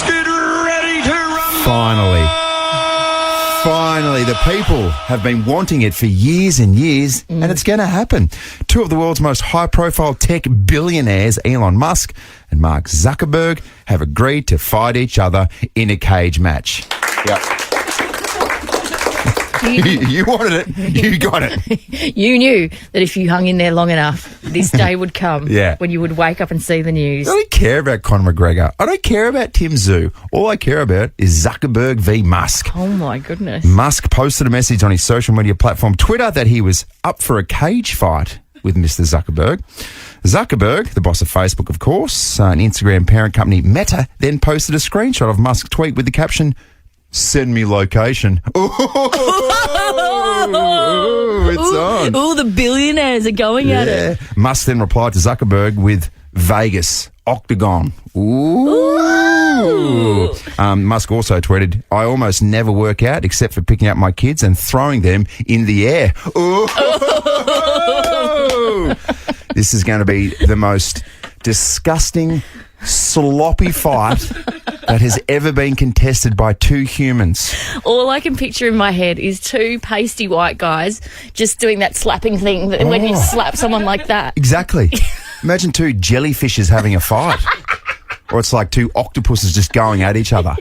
get ready to rumble. Finally, the people have been wanting it for years and years, and it's going to happen. Two of the world's most high-profile tech billionaires, Elon Musk and Mark Zuckerberg, have agreed to fight each other in a cage match. Yep. You wanted it. You got it. You knew that if you hung in there long enough, this day would come when you would wake up and see the news. I don't care about Conor McGregor. I don't care about Tim Tszyu. All I care about is Zuckerberg v. Musk. Oh, my goodness. Musk posted a message on his social media platform Twitter that he was up for a cage fight with Mr. Zuckerberg. Zuckerberg, the boss of Facebook, of course, an Instagram parent company, Meta, then posted a screenshot of Musk's tweet with the caption, "Send me location." Oh, it's on. All the billionaires are going at it. Musk then replied to Zuckerberg with Vegas, Octagon. Ooh. Musk also tweeted, "I almost never work out except for picking up my kids and throwing them in the air." Ooh. This is going to be the most disgusting, sloppy fight that has ever been contested by two humans. All I can picture in my head is two pasty white guys just doing that slapping thing that when you slap someone like that. Exactly. Imagine two jellyfishes having a fight. Or it's like two octopuses just going at each other.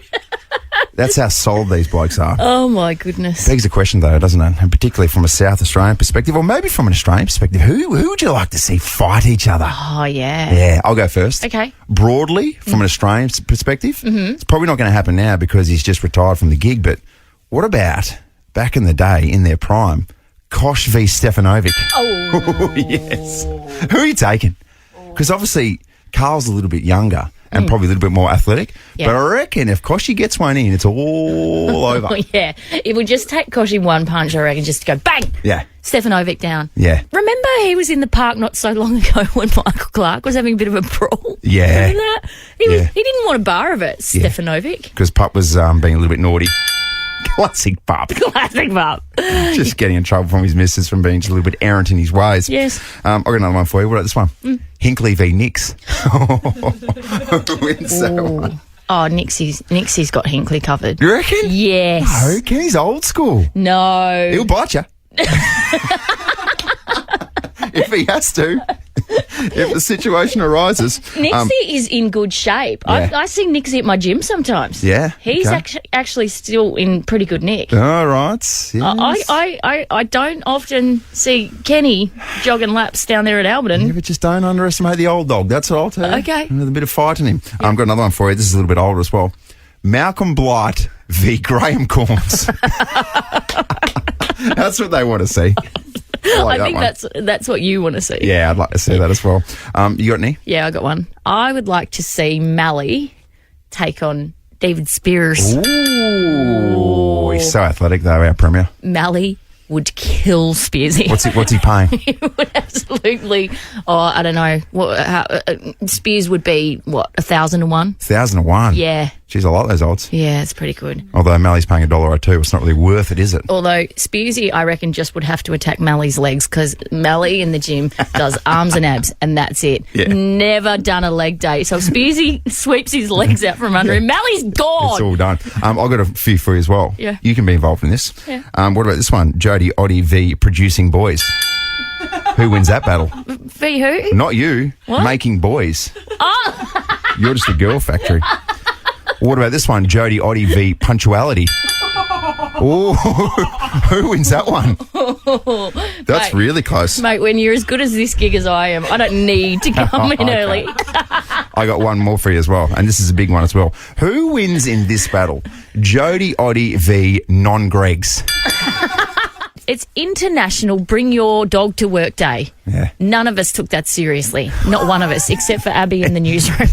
That's how sold these blokes are. Oh, my goodness. Begs the question, though, doesn't it? And particularly from a South Australian perspective, or maybe from an Australian perspective, who would you like to see fight each other? Oh, yeah. Yeah, I'll go first. Okay. Broadly, from an Australian perspective, it's probably not going to happen now because he's just retired from the gig, but what about back in the day, in their prime, Kosh v Stefanovic? Oh. Yes. Who are you taking? Because obviously Carl's a little bit younger and probably a little bit more athletic. Yeah. But I reckon if Koshy gets one in, it's all over. Oh, yeah. It would just take Koshi one punch, I reckon, just to go bang. Yeah. Stefanovic down. Yeah. Remember he was in the park not so long ago when Michael Clark was having a bit of a brawl? Yeah. Remember that? He didn't want a bar of it, Stefanovic. Because Pup was being a little bit naughty. Classic Pup. Classic Pup. Just getting in trouble from his missus from being just a little bit errant in his ways. Yes. I've got another one for you. What about this one? Hinkley v Nix. Who wins that one? Oh, Nixie's got Hinkley covered. You reckon? Yes. No, Kenny's old school. No. He'll bite you. If he has to. If the situation arises. Nixie is in good shape. Yeah. I see Nixie at my gym sometimes. Yeah, He's okay. actually still in pretty good nick. All right. Yes. I don't often see Kenny jogging laps down there at Alberton. Yeah, but just don't underestimate the old dog. That's what I'll tell you. Okay. There's a bit of fight in him. I've got another one for you. This is a little bit older as well. Malcolm Blight v. Graham Corns. That's what they want to see. I think that's what you want to see. Yeah, I'd like to see that as well. You got any? Yeah, I got one. I would like to see Mally take on David Spears. Ooh, he's so athletic though, our premier. Mally would kill Spearsy. What's he paying? He would absolutely. Oh, I don't know. Spears would be what, 1,000 to 1? 1,000 to 1. Yeah. Jeez, I like those odds. Yeah, it's pretty good. Although Mally's paying $1 or $2, it's not really worth it, is it? Although Spearsy, I reckon, just would have to attack Mally's legs because Mally in the gym does arms and abs, and that's it. Yeah. Never done a leg day. So Spearsy sweeps his legs out from under him. Mally's gone. It's all done. I've got a few for you as well. Yeah. You can be involved in this. Yeah. What about this one? Jodie v Producing Boys. Who wins that battle? V who? Not you. What? Making boys. Oh. You're just a girl factory. What about this one? Jodie v Punctuality. Oh, who wins that one? That's Mate. really close. Mate, when you're as good as this gig as I am, I don't need to come in Okay. early. I got one more for you as well, and this is a big one as well. Who wins in this battle? Jodie v Non-Gregs. It's International Bring Your Dog to Work Day. Yeah. None of us took that seriously. Not one of us, except for Abby in the newsroom.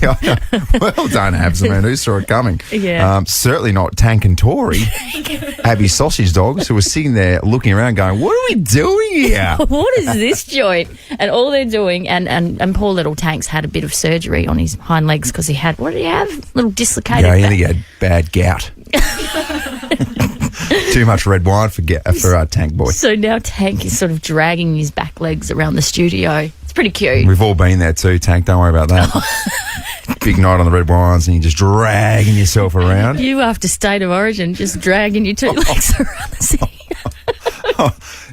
Well done, Abs. I mean, who saw it coming? Yeah. Certainly not Tank and Tori, Abby's sausage dogs, who were sitting there looking around going, what are we doing here? What is this joint? And all they're doing, and poor little Tank's had a bit of surgery on his hind legs because he had, what did he have? Little dislocated Yeah, I back. think he had bad gout. Too much red wine for our Tank boy. So now Tank is sort of dragging his back legs around the studio. It's pretty cute. We've all been there too, Tank. Don't worry about that. big night on the red wines and you're just dragging yourself around. You after State of Origin, just dragging your two legs around the city.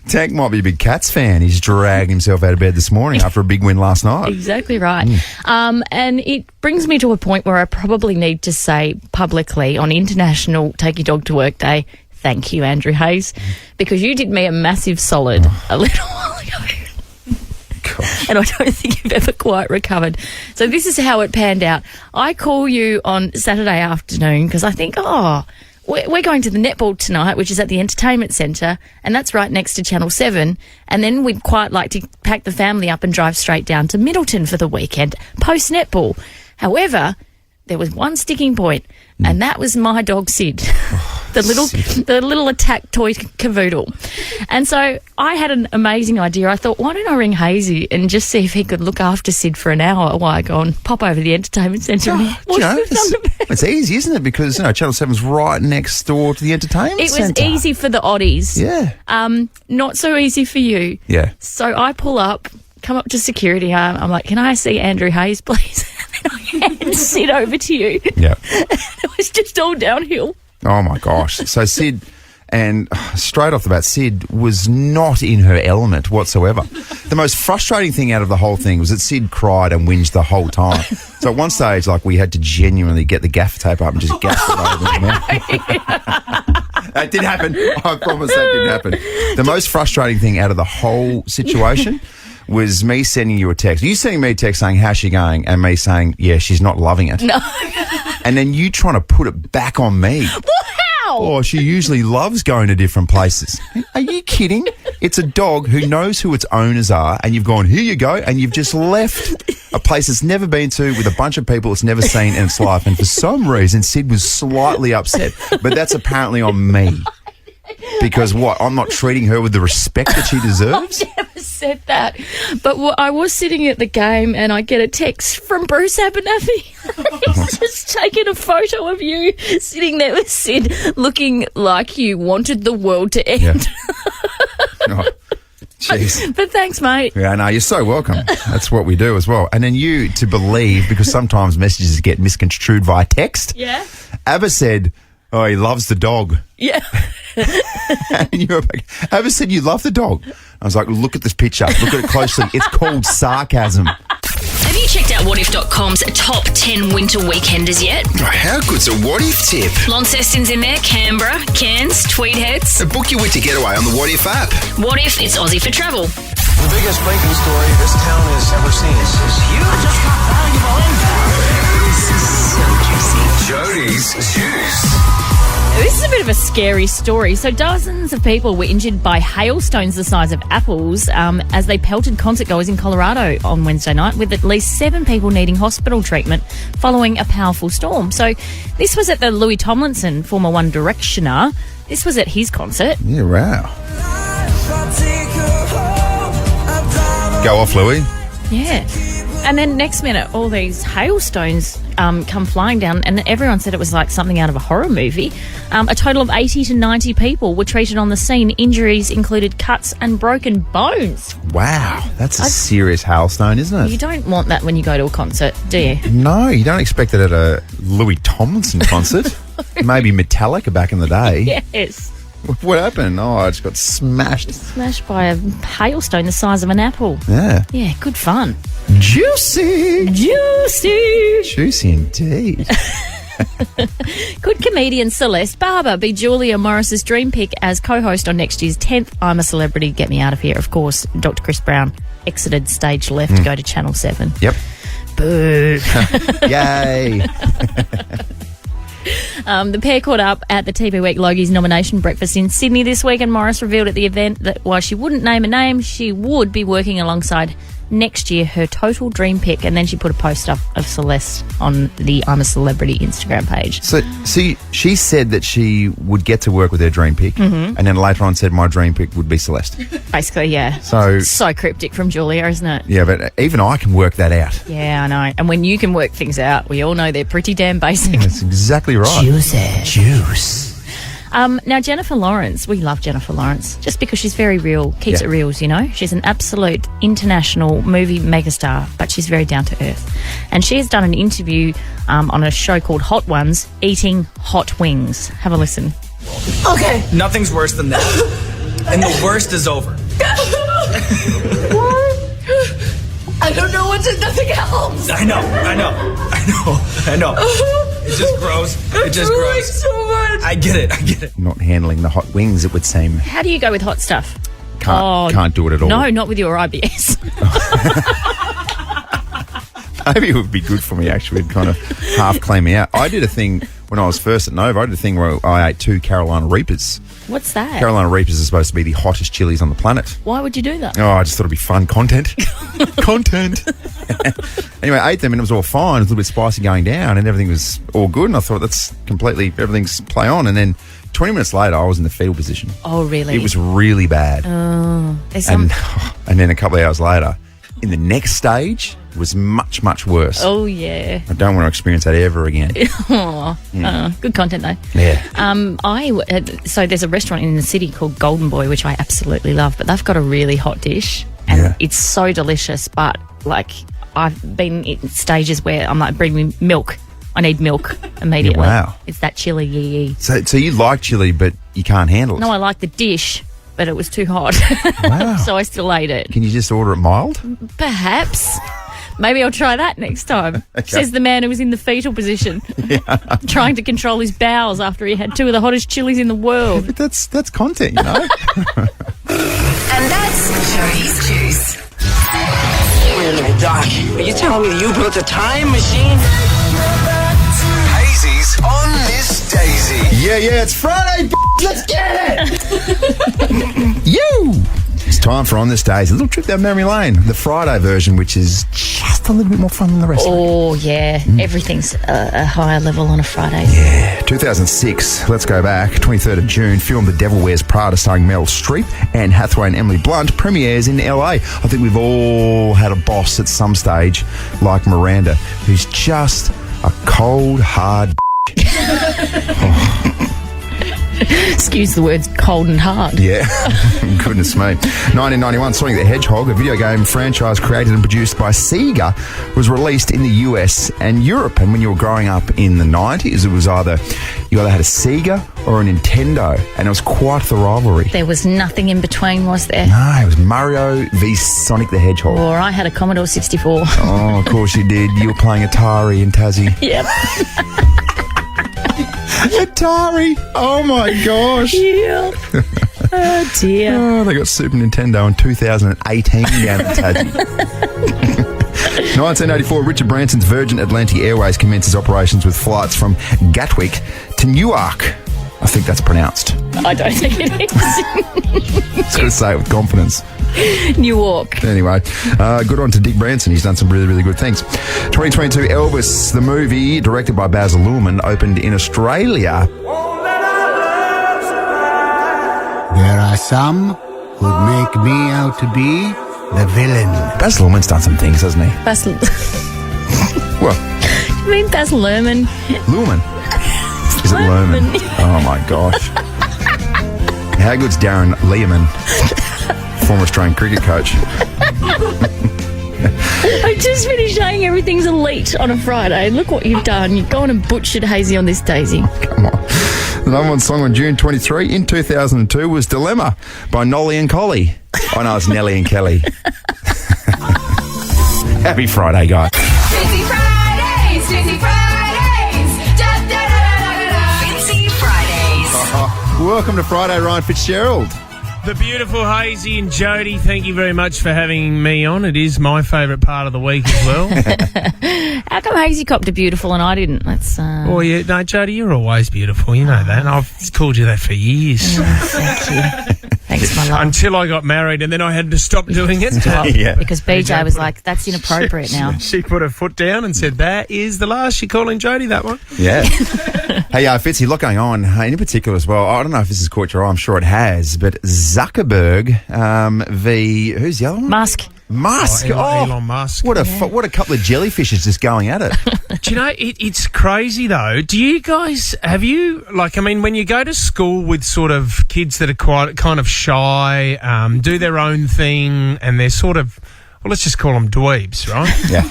Tank might be a big Cats fan. He's dragged himself out of bed this morning after a big win last night. Exactly right. And it brings me to a point where I probably need to say publicly on International Take Your Dog to Work Day, thank you, Andrew Hayes, because you did me a massive solid a little while ago. Gosh. And I don't think you've ever quite recovered. So this is how it panned out. I call you on Saturday afternoon because I think, we're going to the netball tonight, which is at the entertainment centre, and that's right next to Channel 7. And then we'd quite like to pack the family up and drive straight down to Middleton for the weekend, post-netball. However, there was one sticking point, and that was my dog Sid, the little attack toy cavoodle. And so I had an amazing idea. I thought, why don't I ring Hayesy and just see if he could look after Sid for an hour while I go and pop over to the entertainment centre and watch the Thunderbirds. It's easy, isn't it? Because Channel 7's right next door to the entertainment It was centre. easy for the oddies. Yeah. Not so easy for you. Yeah. So I pull up, come up to security. I'm like, can I see Andrew Hayes, please? And I hand Sid over to you. Yeah. It was just all downhill. Oh, my gosh. So Sid, and straight off the bat, Sid was not in her element whatsoever. The most frustrating thing out of the whole thing was that Sid cried and whinged the whole time. So at one stage, we had to genuinely get the gaffer tape up and just gaff it over the mouth. That did happen. I promise that did happen. The most frustrating thing out of the whole situation was me sending you a text. You sending me a text saying, how's she going? And me saying, yeah, she's not loving it. No. And then you trying to put it back on me. How? Oh, she usually loves going to different places. Are you kidding? It's a dog who knows who its owners are, and you've gone, here you go, and you've just left a place it's never been to with a bunch of people it's never seen in its life. And for some reason, Sid was slightly upset. But that's apparently on me. Because what? I'm not treating her with the respect that she deserves? I never said that. But I was sitting at the game and I get a text from Bruce Abernathy. He's just taken a photo of you sitting there with Sid looking like you wanted the world to end. Yeah. Oh, jeez. But thanks, mate. Yeah, no, you're so welcome. That's what we do as well. And then you to believe, because sometimes messages get misconstrued via text. Yeah. Abba said, oh, he loves the dog. Yeah. And you were like, Abba said you love the dog. I was like, look at this picture. Look at it closely. It's called sarcasm. Have you checked out whatif.com's top 10 winter weekenders yet? How good's a what if tip? Launceston's in there, Canberra, Cairns, Tweed Heads. Book your winter getaway on the What If app. What if it's Aussie for travel? The biggest breaking story this town has ever seen. This is huge. Just got valuable info. This is so juicy. Jodies Juice. This is a bit of a scary story. So dozens of people were injured by hailstones the size of apples as they pelted concertgoers in Colorado on Wednesday night, with at least 7 people needing hospital treatment following a powerful storm. So this was at the Louis Tomlinson, former One Directioner. This was at his concert. Yeah, wow. Go off, Louis. Yeah. And then next minute, all these hailstones come flying down, and everyone said it was like something out of a horror movie. A total of 80 to 90 people were treated on the scene. Injuries included cuts and broken bones. Wow. That's a serious hailstone, isn't it? You don't want that when you go to a concert, do you? No, you don't expect it at a Louis Tomlinson concert. Maybe Metallica back in the day. Yes. What happened? Oh, I just got smashed. Smashed by a hailstone the size of an apple. Yeah. Yeah, good fun. Juicy. Juicy. Juicy indeed. Could comedian Celeste Barber be Julia Morris's dream pick as co-host on next year's 10th I'm a Celebrity, Get Me Out of Here? Of course, Dr. Chris Brown exited stage left to go to Channel 7. Yep. Boo. Yay. The pair caught up at the TV Week Logies nomination breakfast in Sydney this week, and Morris revealed at the event that while she wouldn't name a name, she would be working alongside next year her total dream pick. And then she put a post up of Celeste on the I'm a Celebrity Instagram page. So, see, she said that she would get to work with her dream pick, and then later on said my dream pick would be Celeste. Basically, yeah. So cryptic from Julia, isn't it? yeah, but even I can work that out. Yeah, I know. And when you can work things out, we all know they're pretty damn basic. That's exactly right. Juice. Now, Jennifer Lawrence, we love Jennifer Lawrence just because she's very real, keeps it reals, you know. She's an absolute international movie megastar, but she's very down to earth. And she has done an interview on a show called Hot Ones, eating hot wings. Have a listen. Okay. Nothing's worse than that. And the worst is over. I don't know what to... Nothing helps. I know. It just grows. It just grows. So much. I get it. Not handling the hot wings, it would seem. How do you go with hot stuff? Can't do it at all. No, not with your IBS. Maybe it would be good for me, actually. It'd kind of half clean me out. I did a thing when I was first at Nova. I did a thing where I ate 2 Carolina Reapers. What's that? Carolina Reapers are supposed to be the hottest chilies on the planet. Why would you do that? Oh, I just thought it'd be fun content. Anyway, I ate them and it was all fine. It was a little bit spicy going down and everything was all good. And I thought everything's play on. And then 20 minutes later, I was in the fetal position. Oh, really? It was really bad. And then a couple of hours later, in the next stage, it was much, much worse. Oh, yeah. I don't want to experience that ever again. Good content, though. Yeah. So there's a restaurant in the city called Golden Boy, which I absolutely love, but they've got a really hot dish, and it's so delicious. But like, I've been in stages where I'm like, bring me milk. I need milk immediately. Wow. It's that chili yee. So you like chili, but you can't handle it? No, I like the dish, but it was too hot. Wow. So I still ate it. Can you just order it mild? Perhaps. Maybe I'll try that next time. Okay. Says the man who was in the fetal position, trying to control his bowels after he had 2 of the hottest chilies in the world. But that's content, you know? And that's Jodies Juice. Wait a minute, Doc. Are you telling me you built a time machine? Hayesy on Miss Daysey. Yeah, it's Friday, let's get it! You! It's time for On This Days, a little trip down memory lane. The Friday version, which is just a little bit more fun than the rest of it. Oh, yeah. Everything's a higher level on a Friday. Yeah, 2006, let's go back, 23rd of June, film The Devil Wears Prada starring Meryl Streep, Anne Hathaway and Emily Blunt premieres in LA. I think we've all had a boss at some stage like Miranda, who's just a cold, hard Excuse the words cold and hard. Yeah, goodness me. 1991, Sonic the Hedgehog, a video game franchise created and produced by Sega, was released in the US and Europe. And when you were growing up in the 90s, it was you either had a Sega or a Nintendo, and it was quite the rivalry. There was nothing in between, was there? No, it was Mario v Sonic the Hedgehog. Or I had a Commodore 64. Oh, of course you did. You were playing Atari in Tassie. Yep. Atari! Oh my gosh! Yeah. Oh dear. Oh, they got Super Nintendo in 2018 down at Tassie. 1984, Richard Branson's Virgin Atlantic Airways commences operations with flights from Gatwick to Newark. I think that's pronounced. I don't think it is. Just got to say it with confidence. Newark. Anyway, good on to Dick Branson. He's done some really, really good things. 2022, Elvis, the movie, directed by Baz Luhrmann, opened in Australia. There are some who'd make me out to be the villain. Baz Luhrmann's done some things, hasn't he? What? You mean Baz Luhrmann? Luhrmann? Is it Luhrmann? Oh my gosh. How good's Darren Lehman? Former Australian cricket coach. I just finished saying everything's elite on a Friday. Look what you've done. You've gone and butchered Hayesy on this, Daisy. Come on. The number one song on June 23 in 2002 was Dilemma by Nolly and Collie. Oh no, it's Nelly and Kelly. Happy Friday, guys. Fitzy Fridays. Fitzy Fridays. Da, da, da, da, da, da. Fitzy Fridays. Welcome to Friday, Ryan Fitzgerald. The beautiful Hayesy and Jodie, thank you very much for having me on. It is my favourite part of the week as well. How come Hayesy copped a beautiful and I didn't? That's. Oh, yeah. No, Jodie, you're always beautiful. You know that. I've called you that for years. Thank you. Thanks, my love. Until I got married and then I had to stop doing it. Yeah. Because BJ was like, that's inappropriate now. She put her foot down and said, that is the last. You're calling Jodie that one? Yeah. Hey, Fitzy, a lot going on in particular as well. I don't know if this has caught your eye. I'm sure it has. But Zuckerberg v... Who's the other one? Musk. Musk. Elon Musk. What a couple of jellyfishes just going at it. Do you know, it's crazy though. Do you guys, when you go to school with sort of kids that are quite kind of shy, do their own thing, and they're sort of, well, let's just call them dweebs, right? Yeah.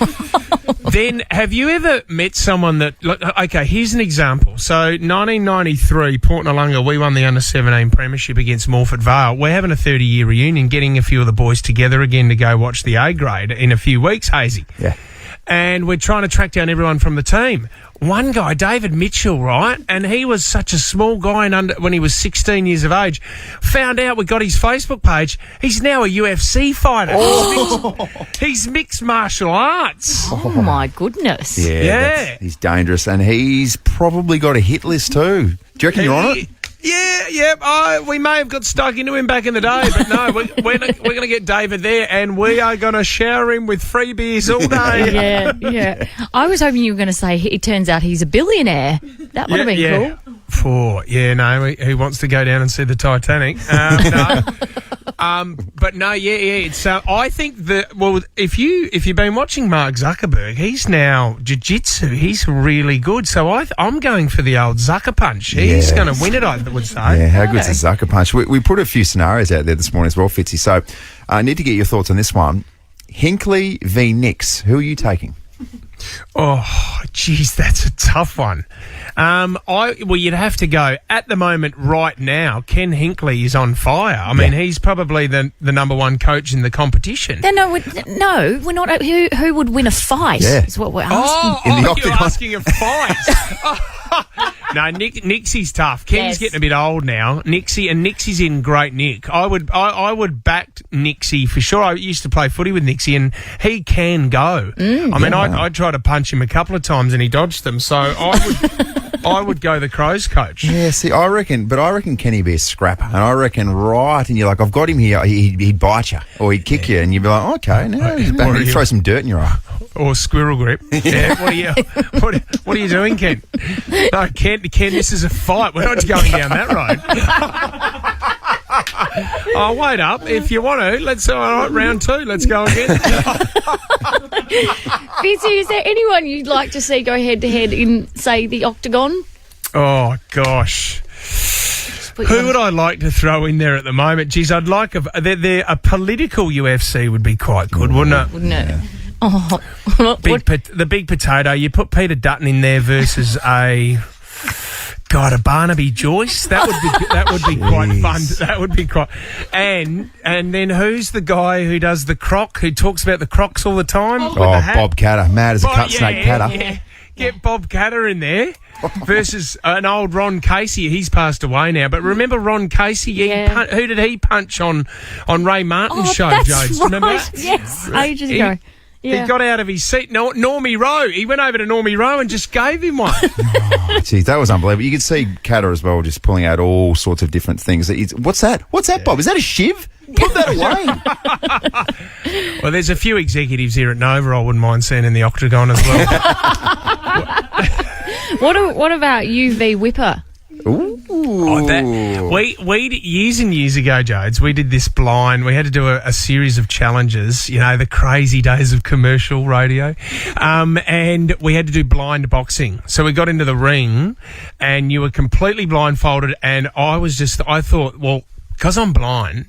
Then have you ever met someone that, okay, here's an example. So 1993, Port Noarlunga, we won the under-17 premiership against Morford Vale. We're having a 30-year reunion, getting a few of the boys together again to go watch the A grade in a few weeks, Hayesy. Yeah. And we're trying to track down everyone from the team. One guy, David Mitchell, right? And he was such a small guy when he was 16 years of age. Found out we got his Facebook page. He's now a UFC fighter. He's mixed martial arts. Oh, my goodness. Yeah. He's dangerous, and he's probably got a hit list too. Do you reckon you're on it? Yeah. We may have got stuck into him back in the day, but no, we're going to get David there, and we are going to shower him with free beers all day. Yeah. I was hoping you were going to say it turns out he's a billionaire. That would have been cool. He wants to go down and see the Titanic. But no, it's. I think that. Well, if you've been watching Mark Zuckerberg, he's now jiu-jitsu. He's really good. So I'm going for the old Zucker punch. He's going to win it, I would say. Yeah, how good's the Zucker punch? We put a few scenarios out there this morning as well, Fitzy. So I need to get your thoughts on this one. Hinkley v Nix. Who are you taking? Oh, geez, that's a tough one. You'd have to go at the moment right now. Ken Hinkley is on fire. I mean, he's probably the number one coach in the competition. No, we're not. Who would win a fight? Yeah. Is what we're asking. In the you're octagon. asking a fight. No, Nixie's tough. Ken's getting a bit old now. Nixie's in great nick. I would back Nixie for sure. I used to play footy with Nixie, and he can go. I tried to punch him a couple of times and he dodged them. So I would go the Crows coach. Yeah, see, I reckon Kenny be a scrapper, and I reckon and you're like, I've got him here. He'd bite you or he'd kick you, and you'd be like, okay, now he's back. He'd throw some dirt in your eye. Or squirrel grip. Yeah. What are you doing, Ken? No, Ken, this is a fight. We're not going down that road. Oh, wait up. If you want to, let's round 2. Let's go again. Fitzy, is there anyone you'd like to see go head to head in, say, the octagon? Oh gosh. Who would I like to throw in there at the moment? Geez, I'd like a political UFC would be quite good, wouldn't it? Wouldn't it? Yeah. Oh, the big potato. You put Peter Dutton in there versus a Barnaby Joyce. That would be quite fun. That would be quite. And then who's the guy who does the croc? Who talks about the crocs all the time? With the hat? Bob Catter, mad as a cut snake Catter. Yeah. Get Bob Catter in there versus an old Ron Casey. He's passed away now, but remember Ron Casey? Who did he punch on Ray Martin's show, that's Jodes? Right. Remember that? Yes, ages ago. He got out of his seat. Normie Rowe. He went over to Normie Rowe and just gave him one. Geez, that was unbelievable. You could see Catter as well, just pulling out all sorts of different things. What's that? What's that, Bob? Is that a shiv? Put that away. Well, there's a few executives here at Nova I wouldn't mind seeing in the octagon as well. What about UV Whipper? Ooh. We years and years ago, Jodes, we did this blind. We had to do a series of challenges, you know, the crazy days of commercial radio. And we had to do blind boxing. So we got into the ring and you were completely blindfolded. And I thought, well, because I'm blind,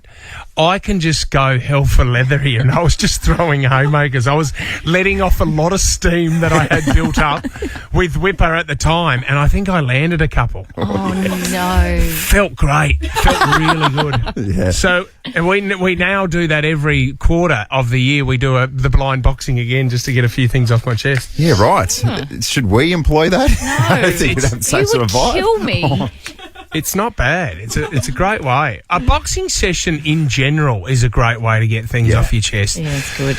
I can just go hell for leather here. And I was just throwing haymakers. I was letting off a lot of steam that I had built up with Whipper at the time. And I think I landed a couple. Oh, no. Felt great. Felt really good. Yeah. So and we now do that every quarter of the year. We do the blind boxing again just to get a few things off my chest. Yeah, right. Should we employ that? No. I don't think we'd have the same sort of vibe. Kill me. It's not bad. It's a great way. A boxing session in general is a great way to get things off your chest. Yeah, it's good.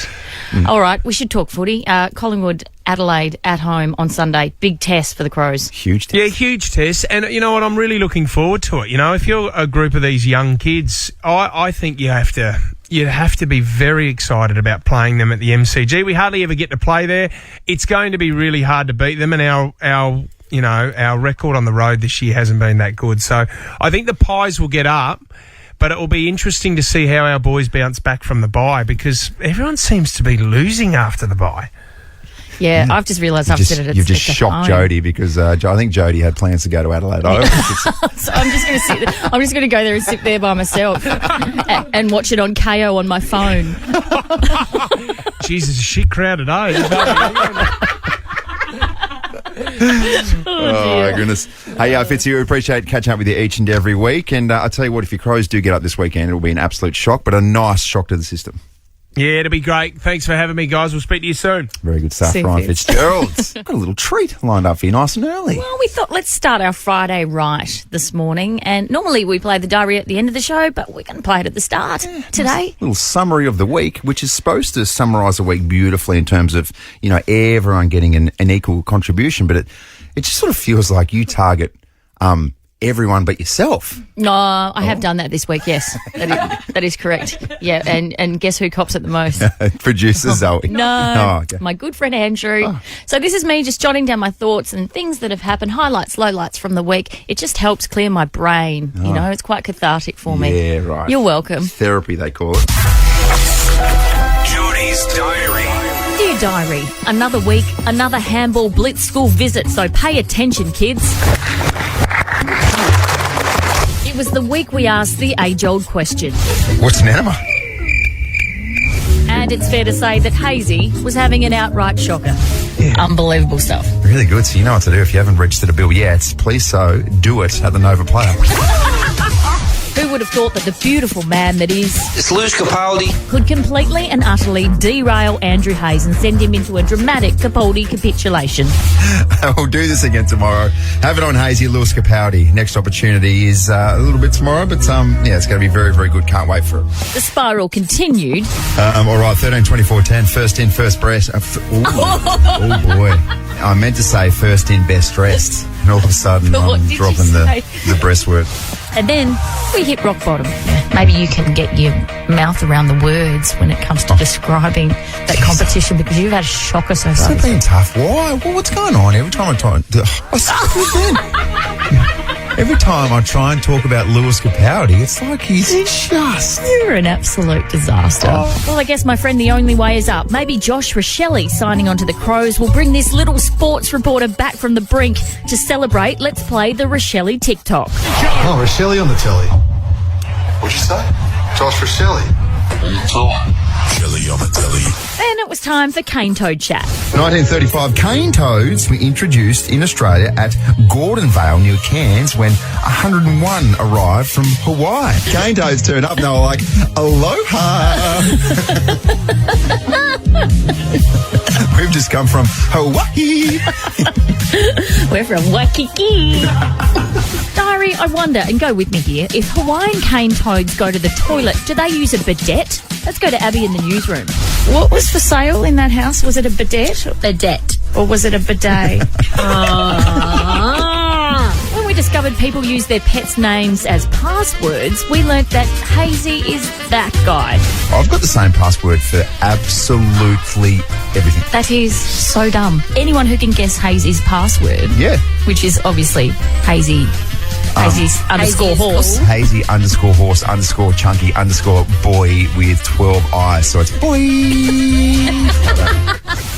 All right, we should talk footy. Collingwood, Adelaide at home on Sunday. Big test for the Crows. Huge test. Yeah, huge test. And you know what? I'm really looking forward to it. You know, if you're a group of these young kids, I think you have to be very excited about playing them at the MCG. We hardly ever get to play there. It's going to be really hard to beat them, and our record on the road this year hasn't been that good. So I think the Pies will get up, But it will be interesting to see how our boys bounce back from the bye, because everyone seems to be losing after the bye. Yeah, I've just realised I've said it. You've just shocked Jodie because I think Jodie had plans to go to Adelaide. So I'm just going to sit there. I'm just going to go there and sit there by myself and watch it on KO on my phone. Jesus, a shit crowd today. Oh my goodness. Hey, Fitzy, we appreciate catching up with you each and every week. And I'll tell you what, if your Crows do get up this weekend, it'll be an absolute shock, but a nice shock to the system. Yeah, it'll be great. Thanks for having me, guys. We'll speak to you soon. Very good stuff, See you, Ryan Fitz. Fitzgerald. Got a little treat lined up for you nice and early. Well, we thought let's start our Friday right this morning. And normally we play the diary at the end of the show, but we're going to play it at the start today. Little summary of the week, which is supposed to summarise the week beautifully in terms of, everyone getting an equal contribution, but it just sort of feels like you target everyone but yourself. No, I have done that this week, yes. That is correct. Yeah, and guess who cops it the most? Producer Zoe. No, Oh, okay. my good friend Andrew. So this is me just jotting down my thoughts and things that have happened, highlights, lowlights from the week. It just helps clear my brain. It's quite cathartic for me. Yeah, right. You're welcome. Therapy, they call it. Jodies Diary. Dear Diary, another week, another handball blitz school visit, so pay attention, kids. It was the week we asked the age-old question. What's an enema? And it's fair to say that Hayesy was having an outright shocker. Yeah. Unbelievable stuff. Really good. So you know what to do. If you haven't registered a bill yet, please do it at the Nova Player. Who would have thought that the beautiful man that is It's Lewis Capaldi. could completely and utterly derail Andrew Hayes and send him into a dramatic Capaldi capitulation? We'll do this again tomorrow. Have it on Hayesy, Lewis Capaldi. Next opportunity is a little bit tomorrow, but it's going to be very, very good. Can't wait for it. The spiral continued. All right, 13, 24, 10. First in, first breast. Oh, boy. I meant to say first in, best dressed. And all of a sudden, What I'm did you dropping say? the breast word. And then we hit rock bottom. Maybe you can get your mouth around the words when it comes to describing that competition, because you've had a shocker so far. It's been tough. Why? Well, what's going on? Every time Every time I try and talk about Lewis Capaldi, it's like he's just... You're an absolute disaster. Well, I guess, my friend, the only way is up. Maybe Josh Rochelle signing on to the Crows will bring this little sports reporter back from the brink. To celebrate, let's play the Rochelle TikTok. Oh, Rochelle on the telly. What'd you say? Josh Rochelle. Chili on the telly. Then it was time for Cane Toad Chat. 1935, cane toads were introduced in Australia at Gordonvale near Cairns when 101 arrived from Hawaii. Cane toads turned up and they were like, aloha. We've just come from Hawaii. We're from Waikiki. Diary, I wonder, and go with me here, if Hawaiian cane toads go to the toilet, do they use a bidet? Let's go to Abby in the newsroom. What was for sale in that house? Was it a bidet? Bidet. Or was it a bidet? When we discovered people use their pets' names as passwords, we learnt that Hayesy is that guy. I've got the same password for absolutely everything. That is so dumb. Anyone who can guess Hazesy's password, Yeah. which is obviously Hazesy's underscore horse. Hayesy _horse _chunky _boy with 12 eyes. So it's boy.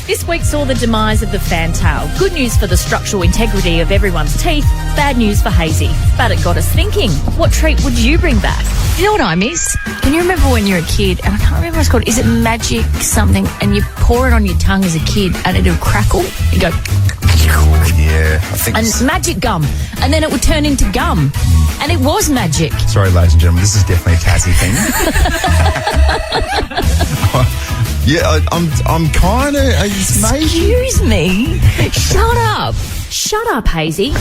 This week saw the demise of the fantail. Good news for the structural integrity of everyone's teeth, bad news for Hayesy. But it got us thinking, what treat would you bring back? You know what I miss? Can you remember when you were a kid, and I can't remember what it's called, is it magic something, and you pour it on your tongue as a kid and it'll crackle? You go... Yeah, I think. And magic gum. And then it would turn into gum. And it was magic. Sorry, ladies and gentlemen, this is definitely a Tassie thing. Yeah, I'm kind of... Excuse me? Shut up. Shut up, Hayesy.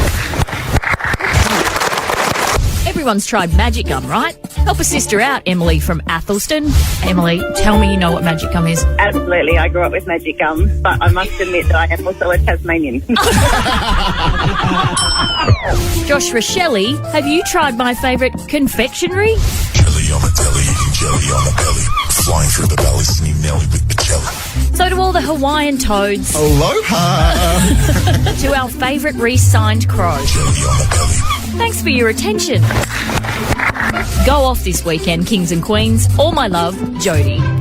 Everyone's tried magic gum, right? Help a sister out, Emily from Athelston. Emily, tell me you know what magic gum is. Absolutely, I grew up with magic gum, but I must admit that I am also a Tasmanian. Josh Rochelle, have you tried my favourite confectionery? Chili on the telly, jelly on the belly. Flying through the valley, singing Nelly with the jelly. So to all the Hawaiian toads, Aloha. to our favourite re-signed crow, Jelly on the belly. thanks for your attention. Go off this weekend, kings and queens. All my love, Jodie.